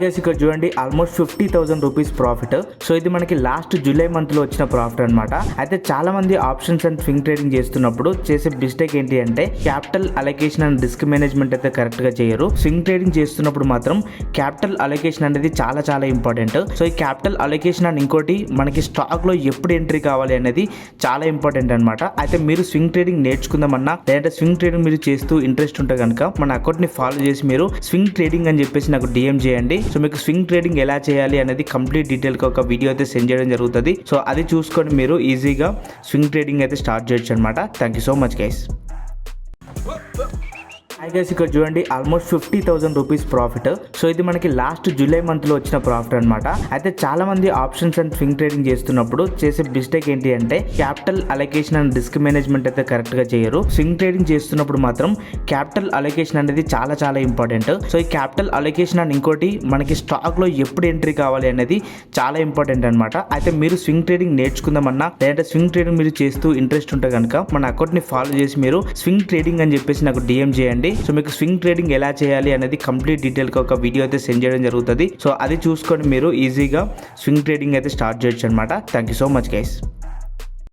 Guys ఇక్కడ చూడండి almost 50,000 rupees profit. So ఇది మనకి లాస్ట్ జూలై మంత్ లో వచ్చిన ప్రాఫిట్ అనమాట. అయితే చాలా మంది ఆప్షన్స్ అండ్ స్వింగ్ ట్రేడింగ్ చేస్తున్నప్పుడు చేసే మిస్టేక్ ఏంటి అంటే capital allocation and risk management అయితే కరెక్ట్ గా చేయరు. స్వింగ్ ట్రేడింగ్ చేస్తున్నప్పుడు మాత్రం క్యాపిటల్ అలొకేషన్ అనేది చాలా చాలా ఇంపార్టెంట్. సో ఈ క్యాపిటల్ అలొకేషన్ అండ్ ఇంకోటి మనకి స్టాక్ లో ఎప్పుడు ఎంట్రీ కావాలి అనేది చాలా ఇంపార్టెంట్ అనమాట. అయితే మీరు స్వింగ్ ట్రేడింగ్ నేర్చుకుందామన్నా లేదంటే స్వింగ్ ట్రేడింగ్ మీరు చేస్తూ ఇంట్రెస్ట్ ఉంటే కనుక మన అకౌంట్ ని ఫాలో చేసి మీరు స్వింగ్ ట్రేడింగ్ అని చెప్పేసి నాకు డిఎం చేయండి. సో మీకు స్వింగ్ ట్రేడింగ్ ఎలా చేయాలి అనేది కంప్లీట్ డీటెయిల్ గా ఒక వీడియో అయితే సెండ్ చేయడం జరుగుతుంది. సో అది చూసుకొని మీరు ఈజీగా స్వింగ్ ట్రేడింగ్ అయితే స్టార్ట్ చేయొచ్చు అనమాట. Thank you so much guys. Guys ఇక్కడ చూడండి ఆల్మోస్ట్ 50,000 రూపీస్ ప్రాఫిట్. సో ఇది మనకి లాస్ట్ జూలై మంత్ లో వచ్చిన ప్రాఫిట్ అనమాట. అయితే చాలా మంది ఆప్షన్స్ అండ్ స్వింగ్ ట్రేడింగ్ చేస్తున్నప్పుడు చేసే మిస్టేక్ ఏంటి అంటే capital allocation and risk management అయితే కరెక్ట్ గా చేయరు. స్వింగ్ ట్రేడింగ్ చేస్తున్నప్పుడు మాత్రం క్యాపిటల్ అలొకేషన్ అనేది చాలా చాలా ఇంపార్టెంట్. సో ఈ క్యాపిటల్ అలొకేషన్ అండ్ ఇంకోటి మనకి స్టాక్ లో ఎప్పుడు ఎంట్రీ కావాలి అనేది చాలా ఇంపార్టెంట్ అనమాట. అయితే మీరు స్వింగ్ ట్రేడింగ్ నేర్చుకుందామన్నా లేదంటే స్వింగ్ ట్రేడింగ్ మీరు చేస్తూ ఇంట్రెస్ట్ ఉంటే కనుక మన అకౌంట్ ని ఫాలో చేసి మీరు స్వింగ్ ట్రేడింగ్ అని చెప్పేసి నాకు డిఎం చేయండి. సో మీకు స్వింగ్ ట్రేడింగ్ ఎలా చేయాలి అనేది కంప్లీట్ డీటెయిల్ గా ఒక వీడియో అయితే సెండ్ చేయడం జరుగుతుంది. సో అది చూసుకొని మీరు ఈజీగా స్వింగ్ ట్రేడింగ్ అయితే స్టార్ట్ చేయొచ్చు అనమాట. Thank you so much guys.